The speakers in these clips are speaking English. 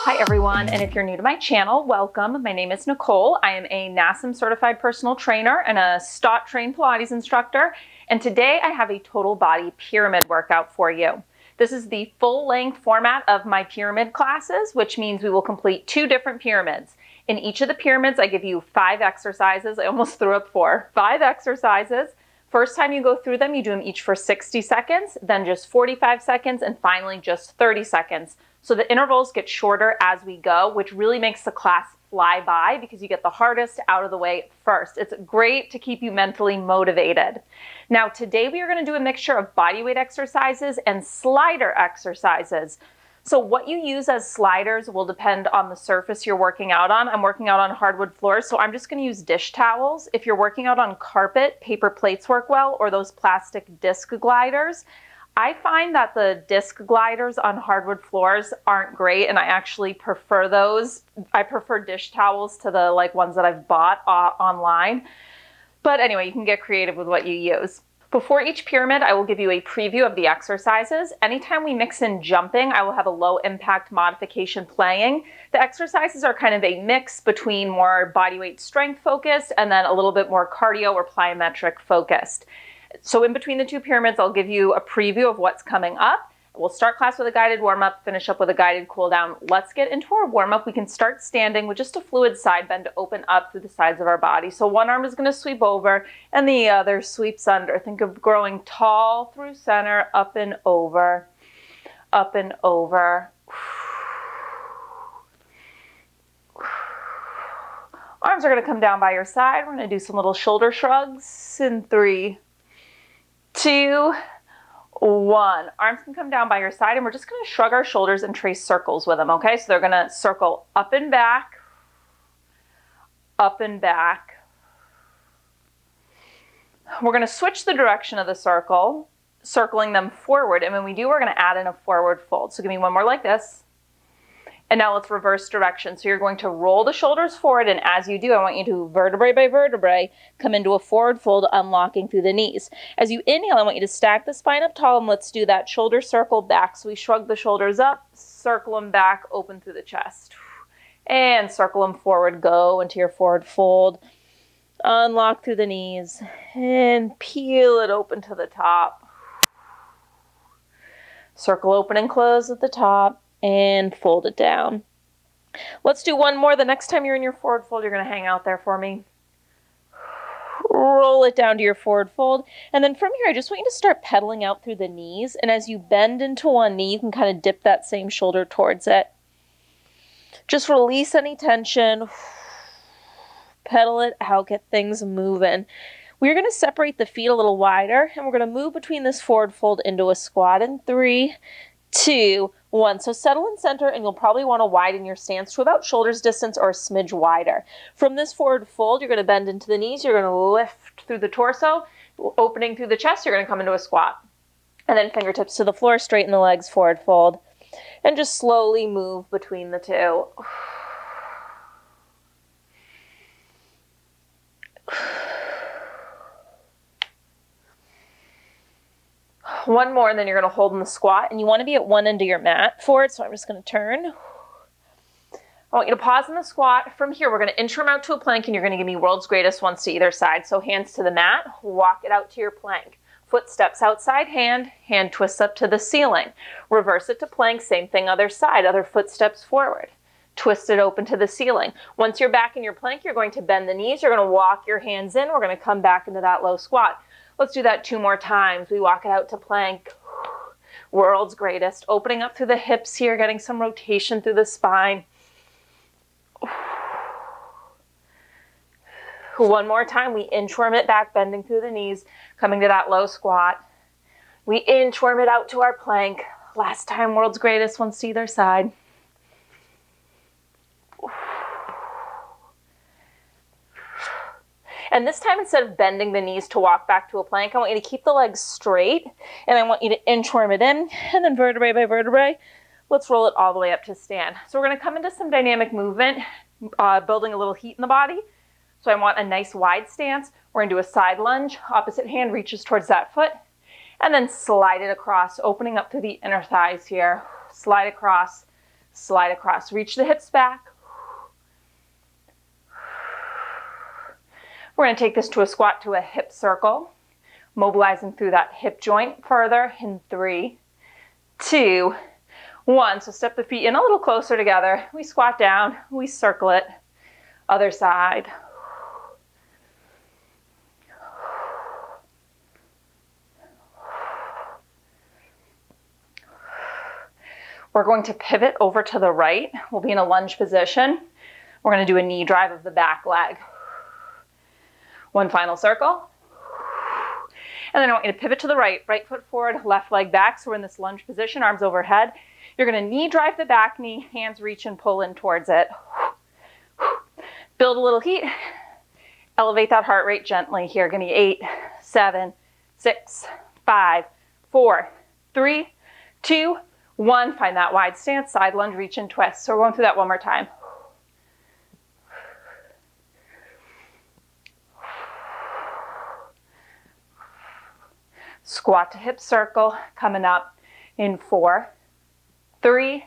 Hi everyone, and if you're new to my channel, welcome. My name is Nicole. I am a NASM certified personal trainer and a STOT trained Pilates instructor, and today I have a total body pyramid workout for you. This is the full length format of my pyramid classes, which means we will complete 2 different pyramids. In each of the pyramids, I give you 5 exercises. I almost threw up 4. 5 exercises. First time you go through them, you do them each for 60 seconds, then just 45 seconds, and finally just 30 seconds. So the intervals get shorter as we go, which really makes the class fly by because you get the hardest out of the way first. It's great to keep you mentally motivated. Now today we are going to do a mixture of bodyweight exercises and slider exercises. So what you use as sliders will depend on the surface you're working out on. I'm working out on hardwood floors, so I'm just going to use dish towels. If you're working out on carpet, paper plates work well, or those plastic disc gliders. I find that the disc gliders on hardwood floors aren't great, and I actually prefer those. I prefer dish towels to the ones that I've bought online. But anyway, you can get creative with what you use. Before each pyramid, I will give you a preview of the exercises. Anytime we mix in jumping, I will have a low impact modification playing. The exercises are kind of a mix between more bodyweight strength focused and then a little bit more cardio or plyometric focused. So in between the 2 pyramids, I'll give you a preview of what's coming up. We'll start class with a guided warm-up, finish up with a guided cool-down. Let's get into our warm-up. We can start standing with just a fluid side bend to open up through the sides of our body. So one arm is going to sweep over and the other sweeps under. Think of growing tall through center, up and over, up and over. Arms are going to come down by your side. We're going to do some little shoulder shrugs in 3, 2, 1. Arms can come down by your side, and we're just going to shrug our shoulders and trace circles with them, okay? So they're going to circle up and back, up and back. We're going to switch the direction of the circle, circling them forward, and when we do, we're going to add in a forward fold. So give me one more like this. And now let's reverse direction. So you're going to roll the shoulders forward, and as you do, I want you to vertebrae by vertebrae come into a forward fold, unlocking through the knees. As you inhale, I want you to stack the spine up tall, and let's do that shoulder circle back. So we shrug the shoulders up, circle them back, open through the chest. And circle them forward, go into your forward fold. Unlock through the knees, and peel it open to the top. Circle open and close at the top. And fold it down. Let's do one more. The next time you're in your forward fold, you're going to hang out there for me. Roll it down to your forward fold. And then from here, I just want you to start pedaling out through the knees. And as you bend into one knee, you can kind of dip that same shoulder towards it. Just release any tension. Pedal it out, get things moving. We're going to separate the feet a little wider, and we're going to move between this forward fold into a squat in 3, 2, 1. So settle in center, and you'll probably want to widen your stance to about shoulders distance or a smidge wider. From this forward fold, you're going to bend into the knees. You're going to lift through the torso, opening through the chest. You're going to come into a squat. And then fingertips to the floor, straighten the legs, forward fold. And just slowly move between the 2. One more, and then you're going to hold in the squat, and you want to be at one end of your mat for it, so I'm just going to turn. I want you to pause in the squat. From here, we're going to inch out to a plank, and you're going to give me world's greatest once to either side. So hands to the mat, walk it out to your plank. Foot steps outside hand, hand twists up to the ceiling. Reverse it to plank, same thing other side, other foot steps forward. Twist it open to the ceiling. Once you're back in your plank, you're going to bend the knees. You're going to walk your hands in. We're going to come back into that low squat. Let's do that 2 more times. We walk it out to plank. World's greatest. Opening up through the hips here, getting some rotation through the spine. One more time. We inchworm it back, bending through the knees, coming to that low squat. We inchworm it out to our plank. Last time, world's greatest, once to either side. And this time, instead of bending the knees to walk back to a plank, I want you to keep the legs straight, and I want you to inchworm it in, and then vertebrae by vertebrae, let's roll it all the way up to stand. So we're going to come into some dynamic movement, building a little heat in the body. So I want a nice wide stance. We're going to do a side lunge. Opposite hand reaches towards that foot, and then slide it across, opening up through the inner thighs here. Slide across, slide across. Reach the hips back. We're going to take this to a squat to a hip circle, mobilizing through that hip joint further in 3, 2, 1. So step the feet in a little closer together. We squat down, we circle it. Other side. We're going to pivot over to the right. We'll be in a lunge position. We're going to do a knee drive of the back leg. One final circle. And then I want you to pivot to the right. Right foot forward, left leg back. So we're in this lunge position, arms overhead. You're going to knee drive the back knee, hands reach and pull in towards it. Build a little heat. Elevate that heart rate gently here. Give me 8, 7, 6, 5, 4, 3, 2, 1. Find that wide stance, side lunge, reach and twist. So we're going through that one more time. Squat to hip circle, coming up in 4, 3,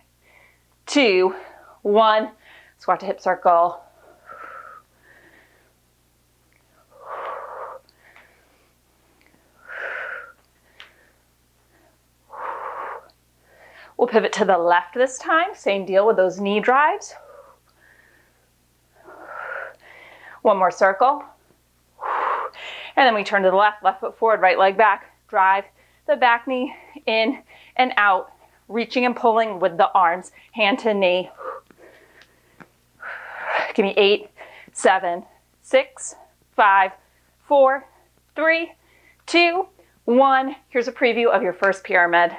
2, 1. Squat to hip circle. We'll pivot to the left this time. Same deal with those knee drives. One more circle. And then we turn to the left, left foot forward, right leg back. Drive the back knee in and out, reaching and pulling with the arms, hand to knee. Give me 8, 7, 6, 5, 4, 3, 2, 1. Here's a preview of your first pyramid.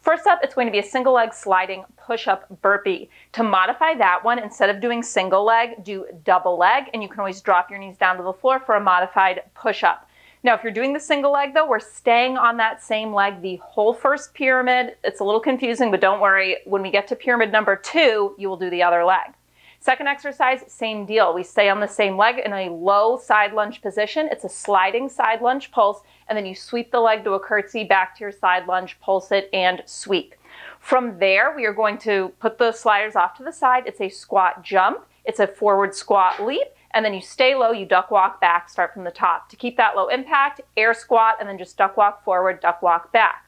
First up, it's going to be a single leg sliding push-up burpee. To modify that one, instead of doing single leg, do double leg, and you can always drop your knees down to the floor for a modified push-up. Now, if you're doing the single leg though, we're staying on that same leg the whole first pyramid. It's a little confusing, but don't worry. When we get to pyramid number 2, you will do the other leg. Second exercise, same deal. We stay on the same leg in a low side lunge position. It's a sliding side lunge pulse, and then you sweep the leg to a curtsy, back to your side lunge, pulse it, and sweep. From there, we are going to put the sliders off to the side. It's a squat jump. It's a forward squat leap, and then you stay low, you duck walk back, start from the top. To keep that low impact, air squat, and then just duck walk forward, duck walk back.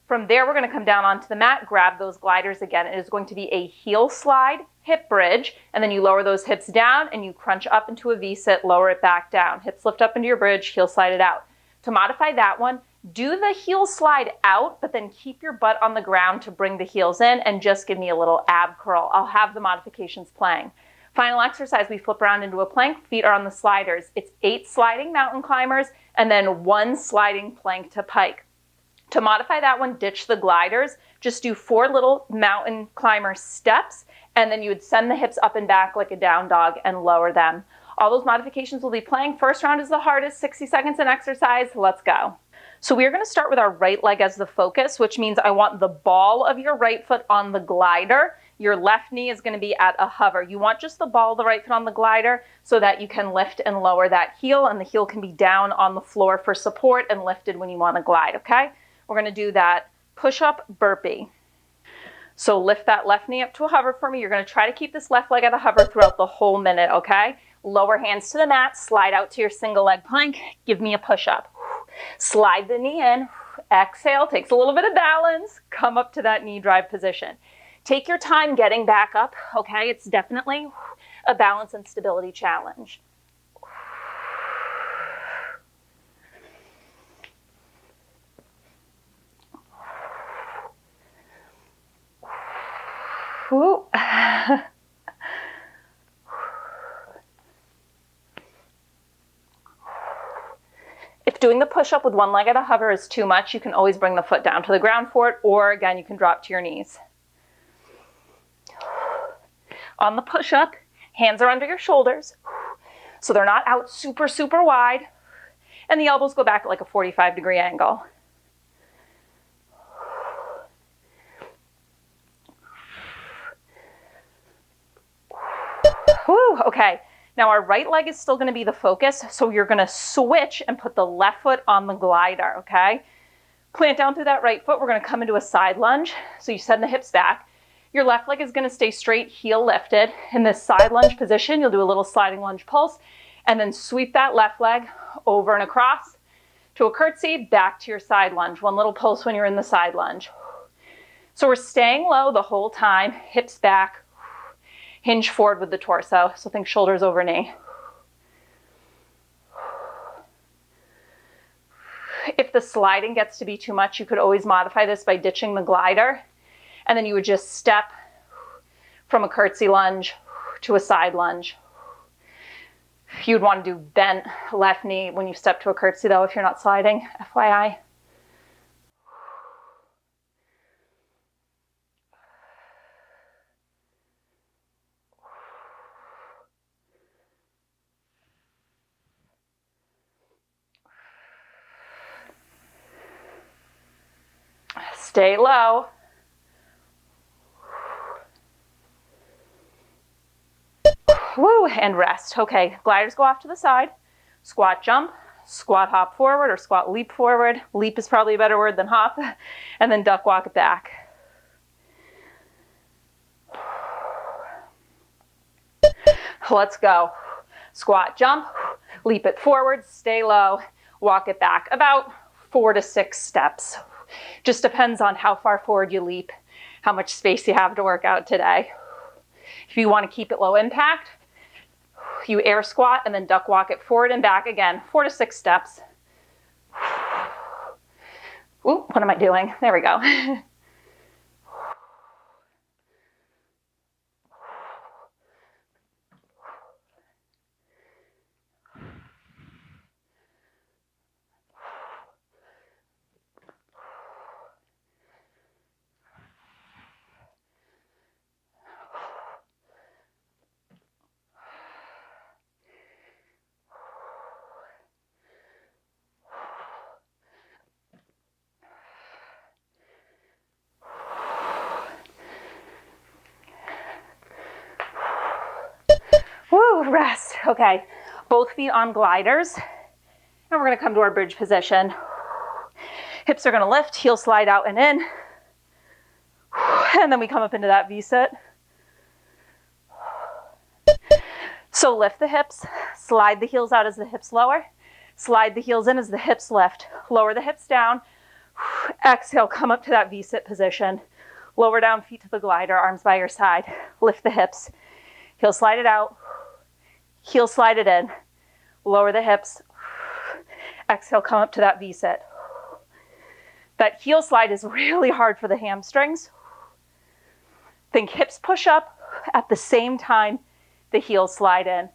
From there, we're going to come down onto the mat, grab those gliders again. It is going to be a heel slide, hip bridge, and then you lower those hips down and you crunch up into a V-sit, lower it back down. Hips lift up into your bridge, heel slide it out. To modify that one, do the heel slide out, but then keep your butt on the ground to bring the heels in and just give me a little ab curl. I'll have the modifications playing. Final exercise, we flip around into a plank, feet are on the sliders. It's 8 sliding mountain climbers and then 1 sliding plank to pike. To modify that one, ditch the gliders. Just do 4 little mountain climber steps, and then you would send the hips up and back like a down dog and lower them. All those modifications will be playing. First round is the hardest, 60 seconds in exercise. Let's go. So we are going to start with our right leg as the focus, which means I want the ball of your right foot on the glider. Your left knee is going to be at a hover. You want just the ball of the right foot on the glider so that you can lift and lower that heel, and the heel can be down on the floor for support and lifted when you want to glide, okay? We're going to do that push-up burpee. So lift that left knee up to a hover for me. You're going to try to keep this left leg at a hover throughout the whole minute, okay? Lower hands to the mat, slide out to your single leg plank. Give me a push-up. Slide the knee in. Exhale, takes a little bit of balance. Come up to that knee drive position. Take your time getting back up, okay? It's definitely a balance and stability challenge. Whew. If doing the push-up with one leg at a hover is too much, you can always bring the foot down to the ground for it, or again, you can drop to your knees. On the push-up, hands are under your shoulders, so they're not out super, super wide, and the elbows go back at like a 45-degree angle. Whew, okay, now our right leg is still going to be the focus, so you're going to switch and put the left foot on the glider, okay? Plant down through that right foot. We're going to come into a side lunge, so you send the hips back. Your left leg is going to stay straight, heel lifted. In this side lunge position, you'll do a little sliding lunge pulse, and then sweep that left leg over and across to a curtsy, back to your side lunge. One little pulse when you're in the side lunge. So we're staying low the whole time, hips back, hinge forward with the torso. So think shoulders over knee. If the sliding gets to be too much, you could always modify this by ditching the glider. And then you would just step from a curtsy lunge to a side lunge. You'd want to do bent left knee when you step to a curtsy though, if you're not sliding, FYI. Stay low. Woo, and rest. Okay, gliders go off to the side. Squat jump, squat hop forward or squat leap forward. Leap is probably a better word than hop. And then duck walk it back. Let's go. Squat jump, leap it forward, stay low, walk it back. About 4 to 6 steps. Just depends on how far forward you leap, how much space you have to work out today. If you want to keep it low impact, you air squat and then duck walk it forward and back again, 4 to 6 steps. Ooh, what am I doing? There we go. Woo, rest. Okay, both feet on gliders. And we're gonna come to our bridge position. Hips are gonna lift, heels slide out and in. And then we come up into that V-sit. So lift the hips, slide the heels out as the hips lower, slide the heels in as the hips lift, lower the hips down. Exhale, come up to that V-sit position. Lower down, feet to the glider, arms by your side. Lift the hips, heel slide it out. Heel slide it in, lower the hips, exhale, come up to that V-sit. That heel slide is really hard for the hamstrings. Think hips push up at the same time the heels slide in.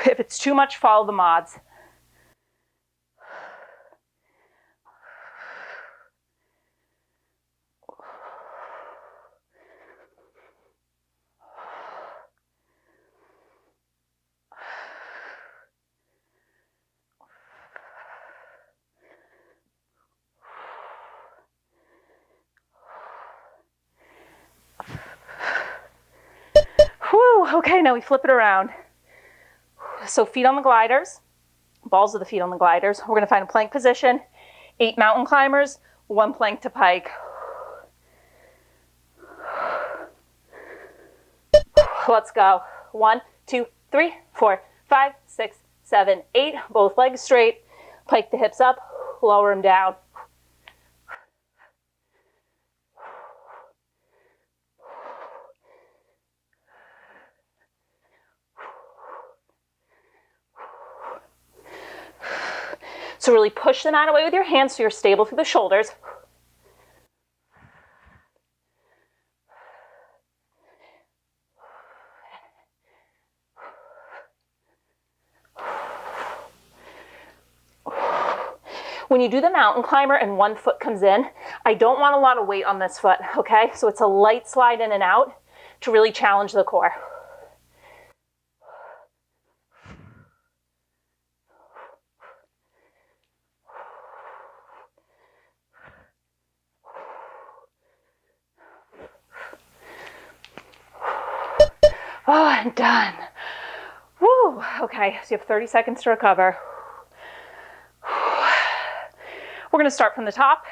If it's too much, follow the mods. Whew, okay, now we flip it around. So feet on the gliders, balls of the feet on the gliders. We're gonna find a plank position, 8 mountain climbers, 1 plank to pike. Let's go. 1, 2, 3, 4, 5, 6, 7, 8. Both legs straight, pike the hips up, lower them down. So really push the mat away with your hands so you're stable through the shoulders. When you do the mountain climber and one foot comes in, I don't want a lot of weight on this foot, okay? So it's a light slide in and out to really challenge the core. Oh, I'm done. Woo, okay, so you have 30 seconds to recover. We're gonna start from the top.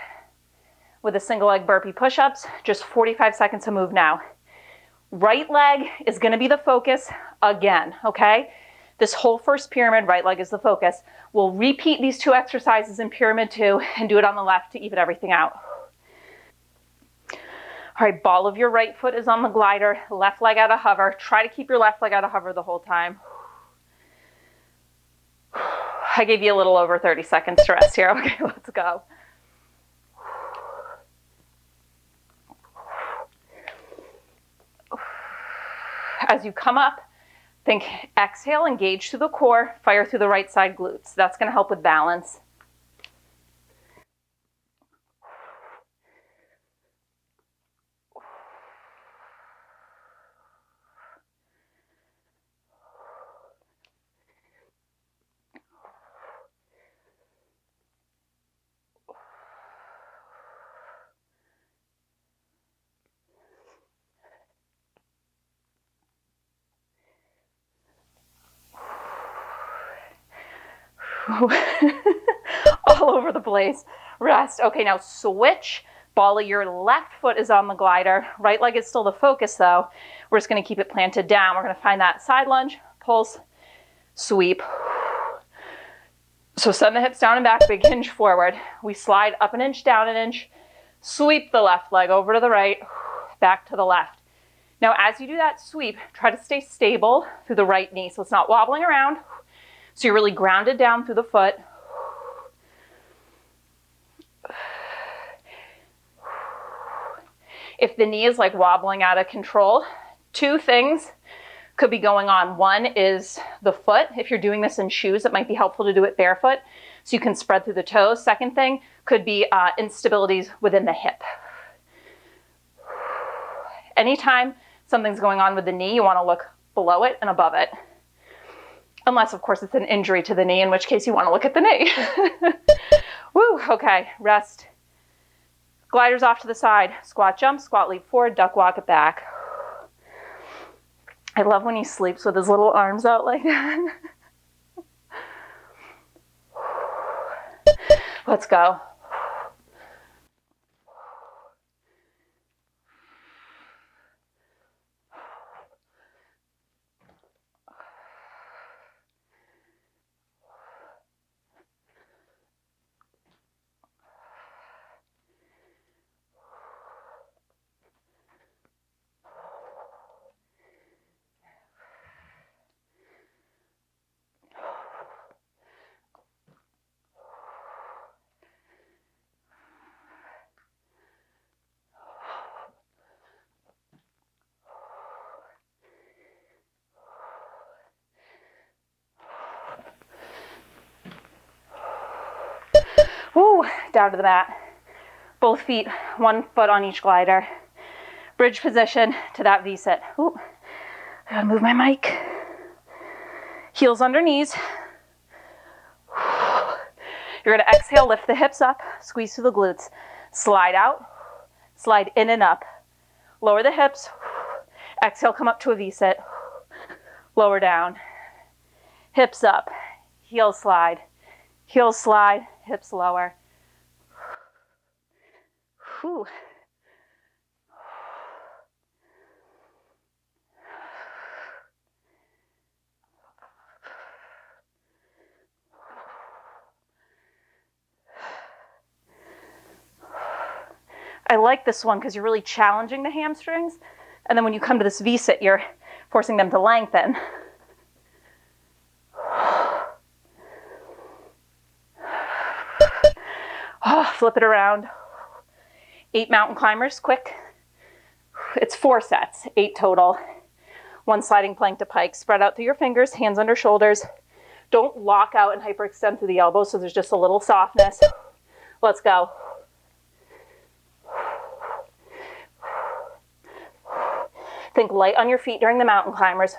with a single leg burpee push-ups, just 45 seconds to move now. Right leg is going to be the focus again, okay? This whole first pyramid, right leg is the focus. We'll repeat these 2 exercises in pyramid 2 and do it on the left to even everything out. All right, ball of your right foot is on the glider, left leg out of hover. Try to keep your left leg out of hover the whole time. I gave you a little over 30 seconds to rest here. Okay, let's go. As you come up, think exhale, engage through the core, fire through the right side glutes. That's going to help with balance. All over the place. Rest. Okay, now switch. Ball of your left foot is on the glider. Right leg is still the focus though. We're just going to keep it planted down. We're going to find that side lunge, pulse, sweep. So send the hips down and back, big hinge forward. We slide up an inch, down an inch, sweep the left leg over to the right, back to the left. Now as you do that sweep, try to stay stable through the right knee so it's not wobbling around. So you're really grounded down through the foot. If the knee is like wobbling out of control, 2 things could be going on. One is the foot. If you're doing this in shoes, it might be helpful to do it barefoot so you can spread through the toes. Second thing could be instabilities within the hip. Anytime something's going on with the knee, you want to look below it and above it. Unless, of course, it's an injury to the knee, in which case you want to look at the knee. Woo, okay, rest. Gliders off to the side. Squat jump, squat leap forward, duck walk it back. I love when he sleeps with his little arms out like that. Let's go. Woo, down to the mat. Both feet, 1 foot on each glider. Bridge position to that V-sit. Ooh, I gotta move my mic. Heels under knees. You're gonna exhale, lift the hips up, squeeze through the glutes. Slide out, slide in and up. Lower the hips. Exhale, come up to a V-sit. Lower down. Hips up. Heels slide. Heels slide, hips lower. Whew. I like this one because you're really challenging the hamstrings. And then when you come to this V-sit, you're forcing them to lengthen. Oh, flip it around. 8 mountain climbers, quick. It's 4 sets, 8 total. 1 sliding plank to pike. Spread out through your fingers, hands under shoulders. Don't lock out and hyperextend through the elbows, so there's just a little softness. Let's go. Think light on your feet during the mountain climbers.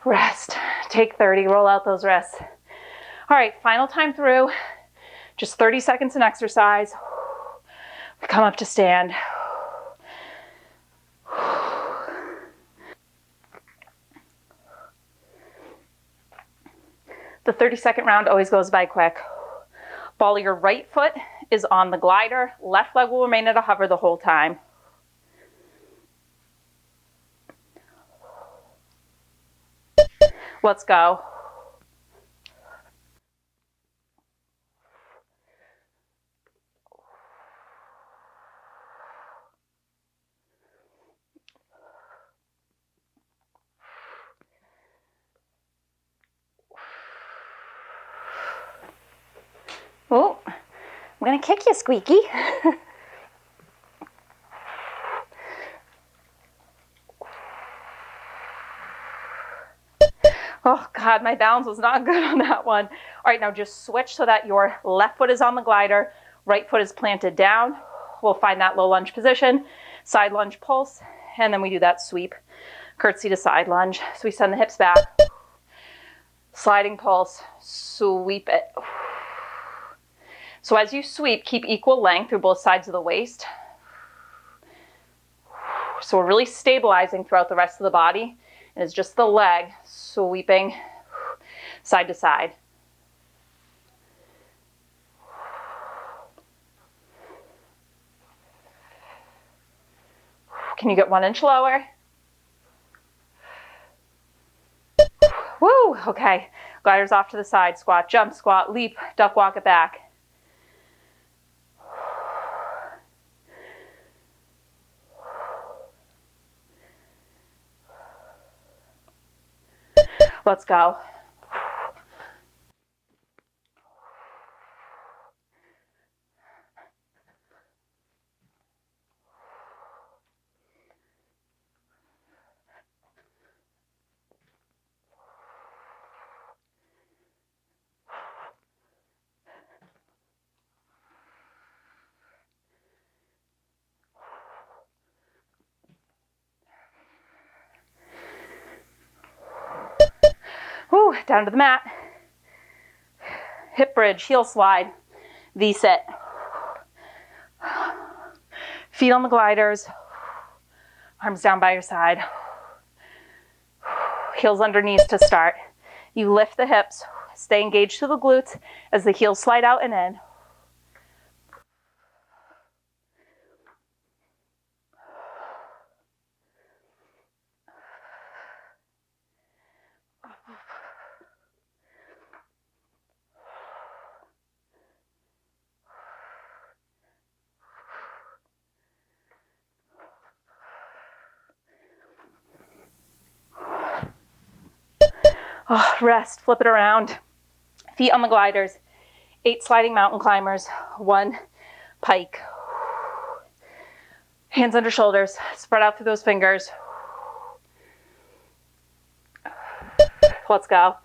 Rest. Take 30, roll out those wrists. All right, final time through. Just 30 seconds in exercise. Come up to stand. The 30-second round always goes by quick. Ball of your right foot is on the glider. Left leg will remain at a hover the whole time. Let's go. Oh, I'm gonna kick you, Squeaky. Oh God, my balance was not good on that one. All right, now just switch so that your left foot is on the glider, right foot is planted down. We'll find that low lunge position, side lunge pulse, and then we do that sweep, curtsy to side lunge. So we send the hips back, sliding pulse, sweep it. So as you sweep, keep equal length through both sides of the waist. So we're really stabilizing throughout the rest of the body. And it's just the leg sweeping side to side. Can you get 1 inch lower? Woo, okay. Gliders off to the side, squat, jump, squat, leap, duck, walk it back. Let's go. Woo, down to the mat. Hip bridge, heel slide, V-sit. Feet on the gliders, arms down by your side. Heels under knees to start. You lift the hips, stay engaged to the glutes as the heels slide out and in. Oh, rest, flip it around. Feet on the gliders. 8 sliding mountain climbers, 1 pike. Hands under shoulders, spread out through those fingers. Let's go.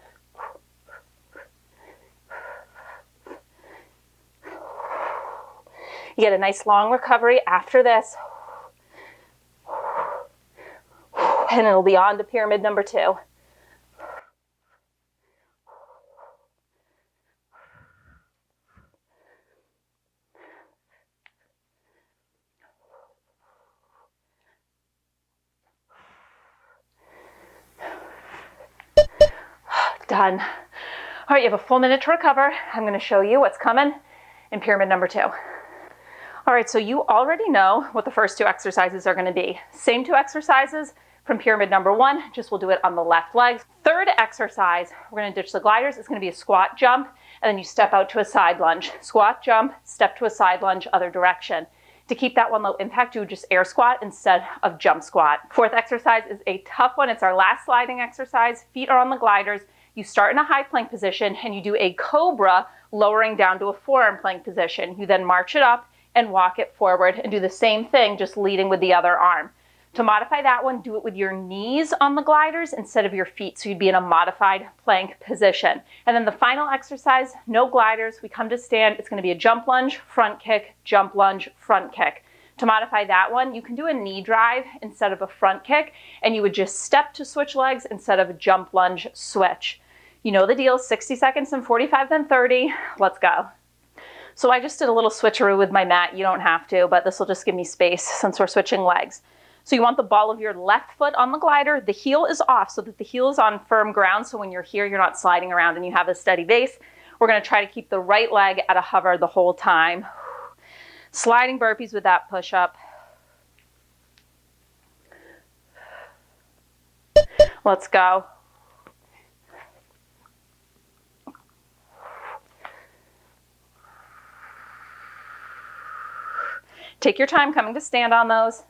You get a nice long recovery after this. And it'll be on to pyramid number 2. Done. All right, you have a full minute to recover. I'm going to show you what's coming in pyramid number 2. All right, so you already know what the first 2 exercises are going to be. Same 2 exercises from pyramid number 1, just we'll do it on the left leg. Third exercise, we're going to ditch the gliders. It's going to be a squat jump, and then you step out to a side lunge. Squat jump, step to a side lunge, other direction. To keep that one low impact, you would just air squat instead of jump squat. Fourth exercise is a tough one. It's our last sliding exercise. Feet are on the gliders. You start in a high plank position and you do a cobra, lowering down to a forearm plank position. You then march it up and walk it forward and do the same thing, just leading with the other arm. To modify that one, do it with your knees on the gliders instead of your feet. So you'd be in a modified plank position. And then the final exercise, no gliders. We come to stand. It's going to be a jump lunge, front kick, jump lunge, front kick. To modify that one, you can do a knee drive instead of a front kick, and you would just step to switch legs instead of a jump lunge switch. You know the deal, 60 seconds and 45, then 30. Let's go. So I just did a little switcheroo with my mat. You don't have to, but this will just give me space since we're switching legs. So you want the ball of your left foot on the glider. The heel is off so that the heel is on firm ground. So when you're here, you're not sliding around and you have a steady base. We're going to try to keep the right leg at a hover the whole time. Sliding burpees with that push-up. Let's go. Take your time coming to stand on those.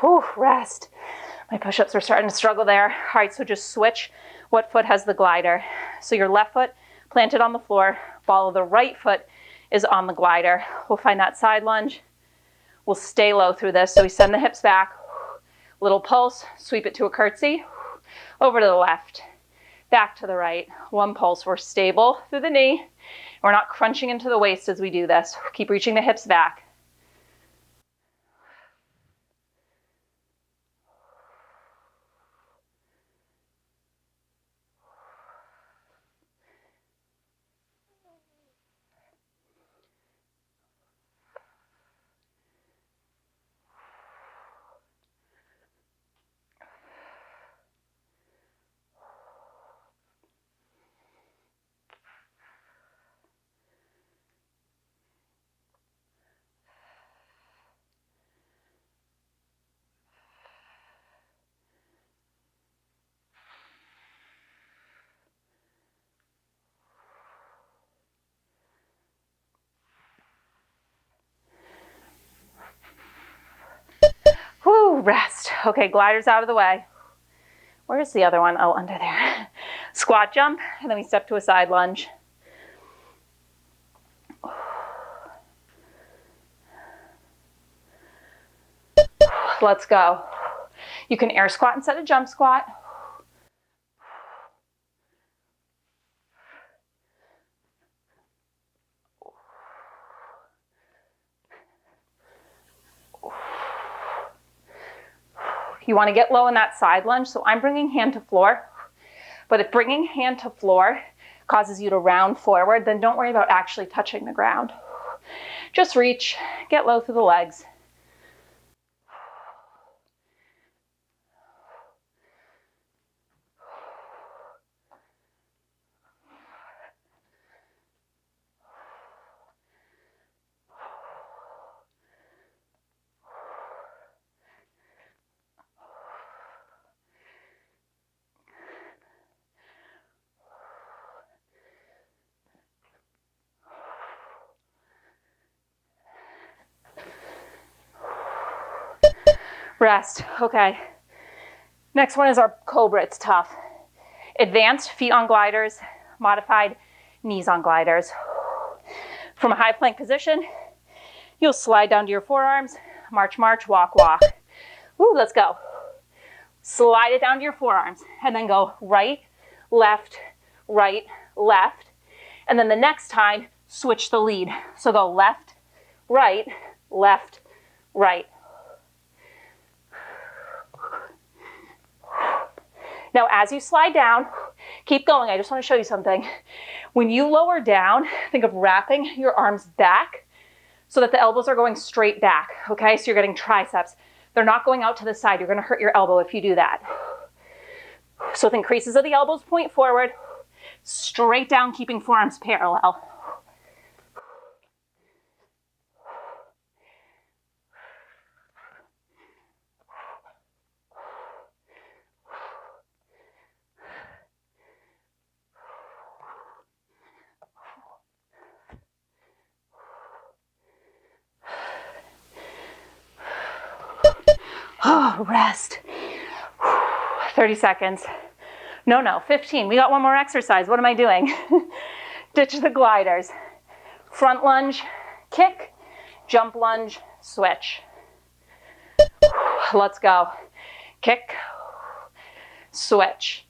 Whew, rest. My push-ups are starting to struggle there. All right, so just switch what foot has the glider. So your left foot planted on the floor, ball of the right foot is on the glider. We'll find that side lunge. We'll stay low through this. So we send the hips back, little pulse, sweep it to a curtsy, over to the left, back to the right, one pulse. We're stable through the knee. We're not crunching into the waist as we do this. Keep reaching the hips back. Whew, rest. Okay, gliders out of the way. Where's the other one? Oh, under there. Squat jump, and then we step to a side lunge. Let's go. You can air squat instead of jump squat. You want to get low in that side lunge, so I'm bringing hand to floor. But if bringing hand to floor causes you to round forward, then don't worry about actually touching the ground. Just reach, get low through the legs. Rest. Okay. Next one is our cobra. It's tough. Advanced feet on gliders, modified knees on gliders. From a high plank position, you'll slide down to your forearms, march, march, walk, walk. Woo, let's go. Slide it down to your forearms and then go right, left, and then the next time, switch the lead. So go left, right, left, right. Now, as you slide down, keep going. I just want to show you something. When you lower down, think of wrapping your arms back so that the elbows are going straight back, okay? So you're getting triceps. They're not going out to the side. You're going to hurt your elbow if you do that. So think creases of the elbows point forward, straight down, keeping forearms parallel. Rest. 30 seconds. No, 15. We got one more exercise. What am I doing? Ditch the gliders. Front lunge, kick, jump lunge, switch. Let's go. Kick, switch.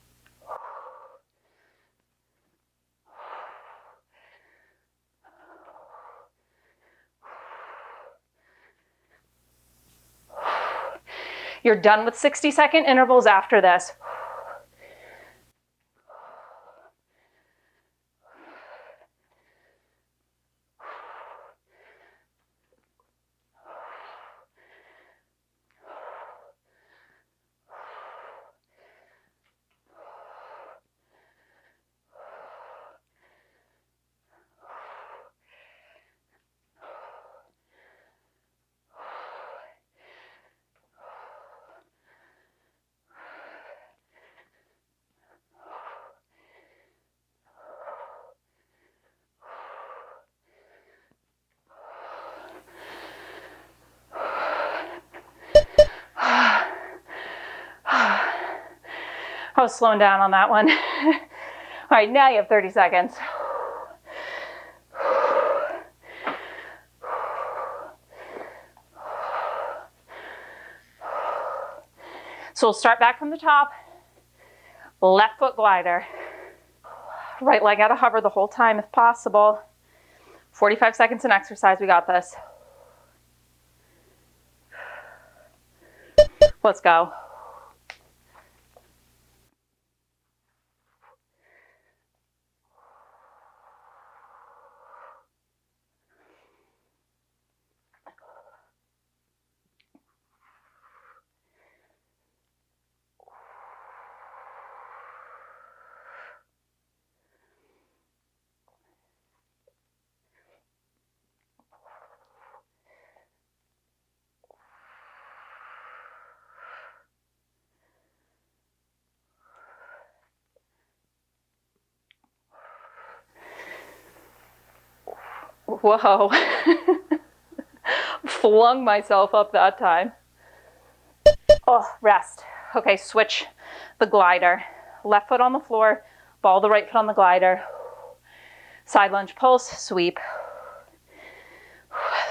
You're done with 60-second intervals after this. I was slowing down on that one. All right, now you have 30 seconds. So we'll start back from the top. Left foot glider. Right leg out of hover the whole time if possible. 45 seconds in exercise, we got this. Let's go. Whoa. Flung myself up that time. Oh, rest. Okay, switch the glider. Left foot on the floor, ball the right foot on the glider. Side lunge, pulse, sweep.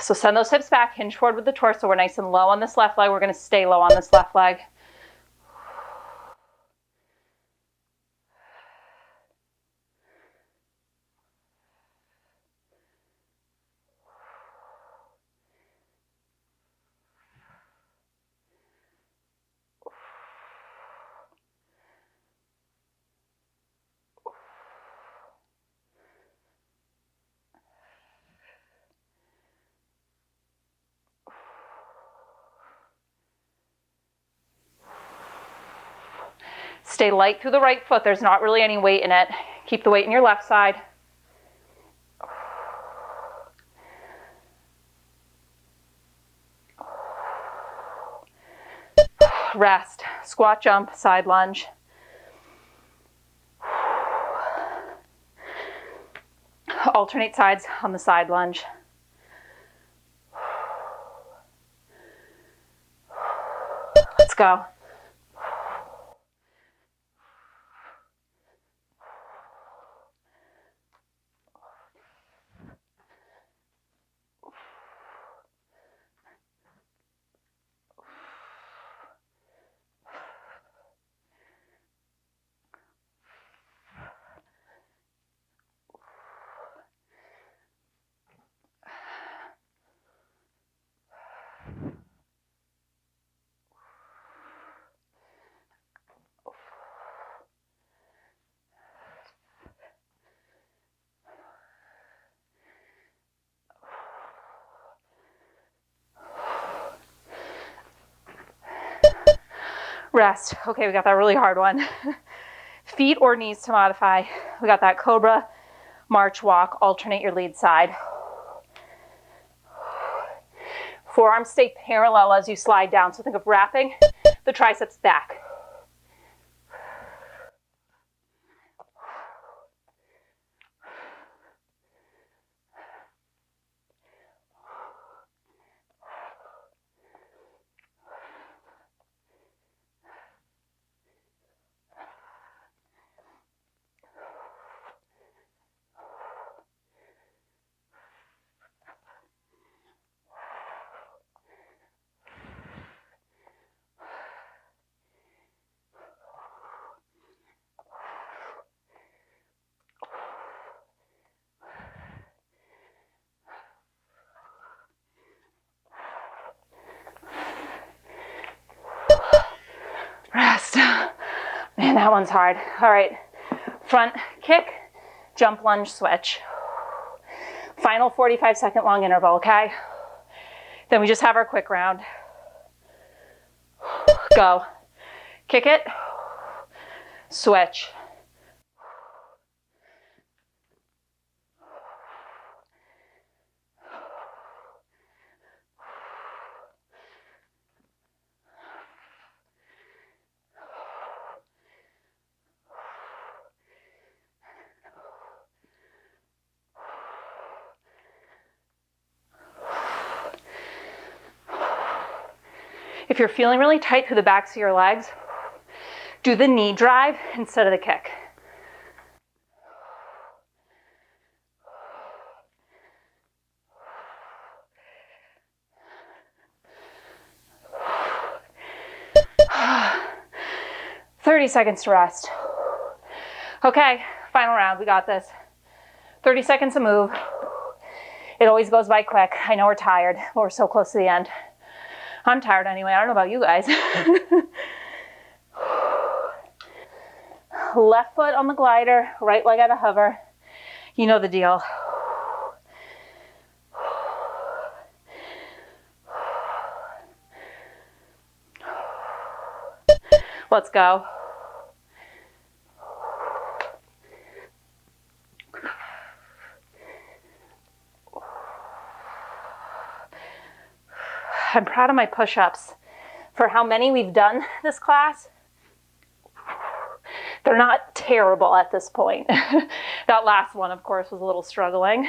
So send those hips back, hinge forward with the torso. We're nice and low on this left leg. We're going to stay low on this left leg. Stay light through the right foot. There's not really any weight in it. Keep the weight in your left side. Rest. Squat jump, side lunge. Alternate sides on the side lunge. Let's go. Rest. Okay, we got that really hard one. Feet or knees to modify. We got that cobra, march, walk, alternate your lead side. Forearms stay parallel as you slide down. So think of wrapping the triceps back. Man, that one's hard. All right, front kick, jump lunge switch. Final 45-second long interval, okay? Then we just have our quick round. Go. Kick it, switch. If you're feeling really tight through the backs of your legs, do the knee drive instead of the kick. "30 seconds to rest." Okay, final round, we got this. 30 seconds to move. It always goes by quick. I know we're tired, but we're so close to the end. I'm tired anyway, I don't know about you guys. Left foot on the glider, right leg out of hover. You know the deal. Let's go. I'm proud of my push-ups. For how many we've done this class, they're not terrible at this point. That last one, of course, was a little struggling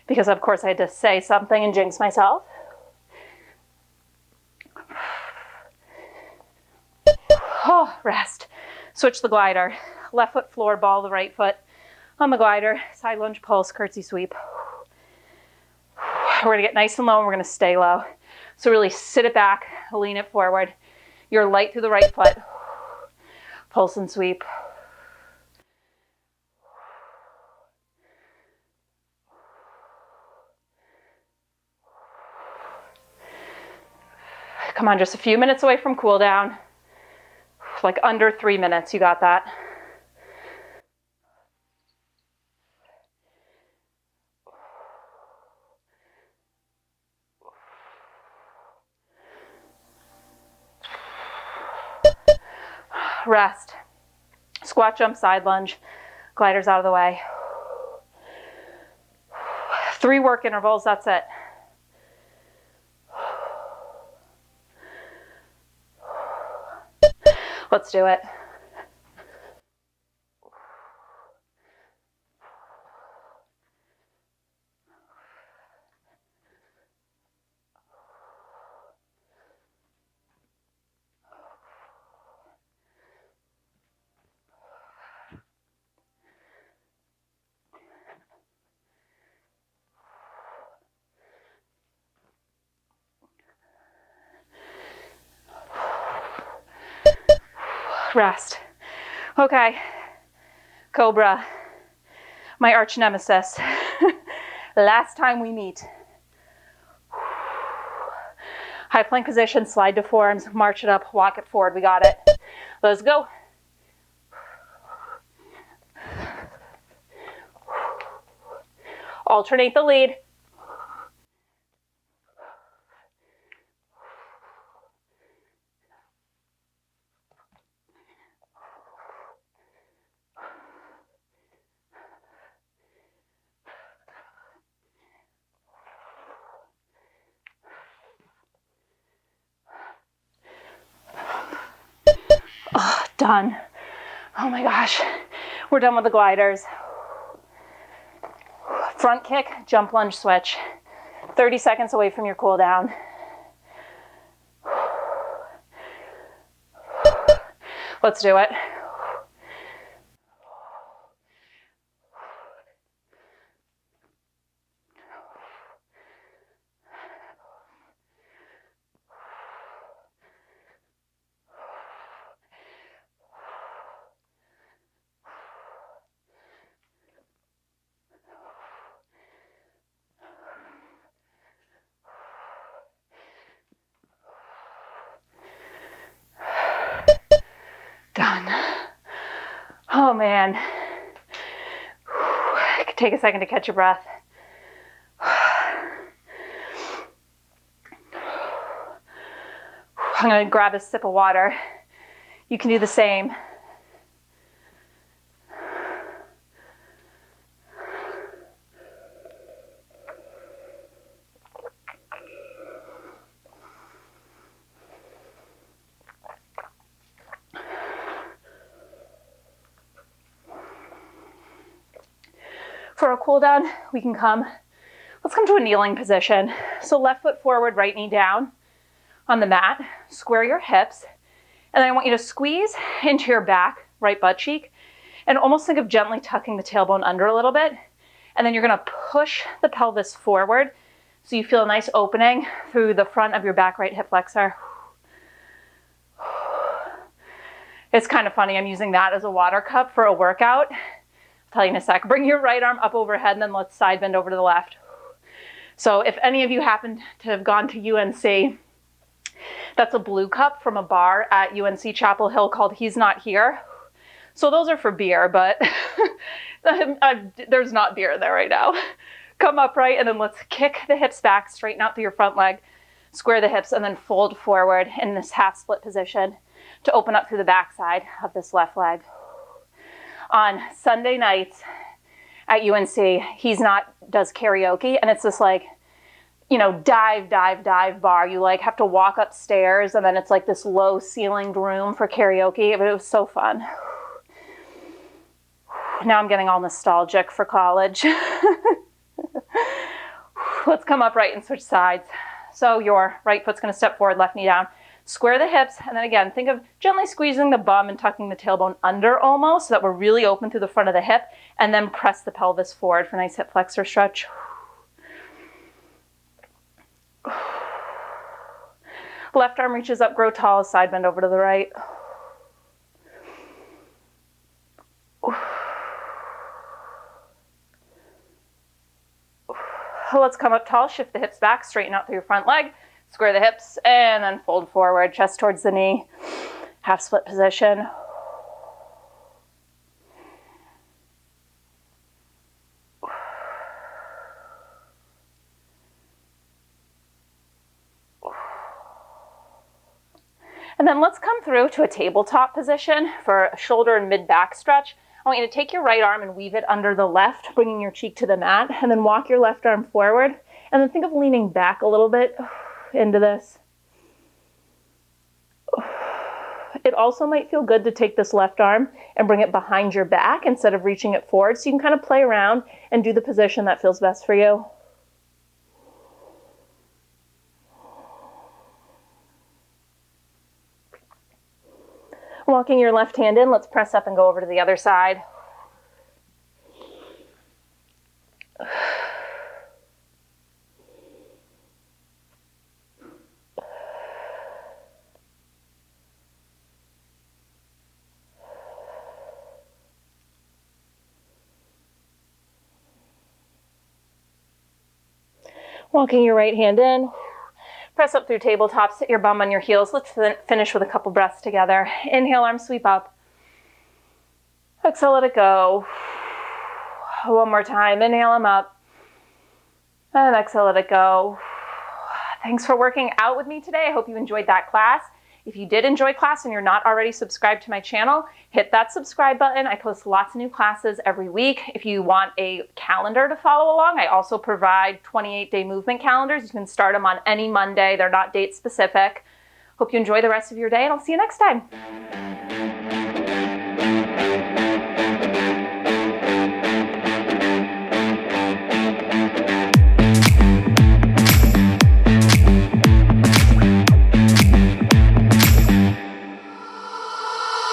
because, of course, I had to say something and jinx myself. Oh, rest. Switch the glider. Left foot floor, ball the right foot on the glider. Side lunge, pulse, curtsy sweep. We're gonna get nice and low and we're gonna stay low. So really sit it back, lean it forward. You're light through the right foot. Pulse and sweep. Come on, just a few minutes away from cool down. Like under 3 minutes, you got that. Rest. Squat, jump, side lunge. Gliders out of the way. 3 work intervals, that's it. Let's do it. Rest. Okay, Cobra, my arch nemesis. Last time we meet. High plank position, slide to forearms, march it up, walk it forward. We got it. Let's go. Alternate the lead. Oh, done. Oh my gosh, we're done with the gliders. Front kick, jump lunge switch. 30 seconds away from your cool down. Let's do it. Done. man. Take a second to catch your breath. I'm going to grab a sip of water. You can do the same. For a cool down, let's come to a kneeling position. So left foot forward, right knee down on the mat, square your hips, and then I want you to squeeze into your back, right butt cheek, and almost think of gently tucking the tailbone under a little bit. And then you're gonna push the pelvis forward so you feel a nice opening through the front of your back right hip flexor. It's kind of funny, I'm using that as a water cup for a workout. I'll tell you in a sec. Bring your right arm up overhead and then let's side bend over to the left. So if any of you happen to have gone to UNC, that's a blue cup from a bar at UNC Chapel Hill called He's Not Here. So those are for beer, but there's not beer there right now. Come upright and then let's kick the hips back, straighten out through your front leg, square the hips, and then fold forward in this half split position to open up through the back side of this left leg. On Sunday nights at UNC, does karaoke, and it's this like, you know, dive bar. You like have to walk upstairs, and then it's like this low ceilinged room for karaoke, but it was so fun. Now I'm getting all nostalgic for college. Let's come upright and switch sides. So your right foot's gonna step forward, left knee down. Square the hips, and then again, think of gently squeezing the bum and tucking the tailbone under almost so that we're really open through the front of the hip, and then press the pelvis forward for a nice hip flexor stretch. Left arm reaches up, grow tall, side bend over to the right. Let's come up tall, shift the hips back, straighten out through your front leg. Square the hips and then fold forward, chest towards the knee, half split position. And then let's come through to a tabletop position for a shoulder and mid-back stretch. I want you to take your right arm and weave it under the left, bringing your cheek to the mat, and then walk your left arm forward. And then think of leaning back a little bit into this. It also might feel good to take this left arm and bring it behind your back instead of reaching it forward, so you can kind of play around and do the position that feels best for you. Walking your left hand in, let's press up and go over to the other side. Walking your right hand in, press up through tabletop, sit your bum on your heels. Let's finish with a couple breaths together. Inhale, arms sweep up. Exhale, let it go. One more time. Inhale them up. And exhale, let it go. Thanks for working out with me today. I hope you enjoyed that class. If you did enjoy class and you're not already subscribed to my channel, hit that subscribe button. I post lots of new classes every week. If you want a calendar to follow along, I also provide 28-day movement calendars. You can start them on any Monday. They're not date specific. Hope you enjoy the rest of your day, and I'll see you next time.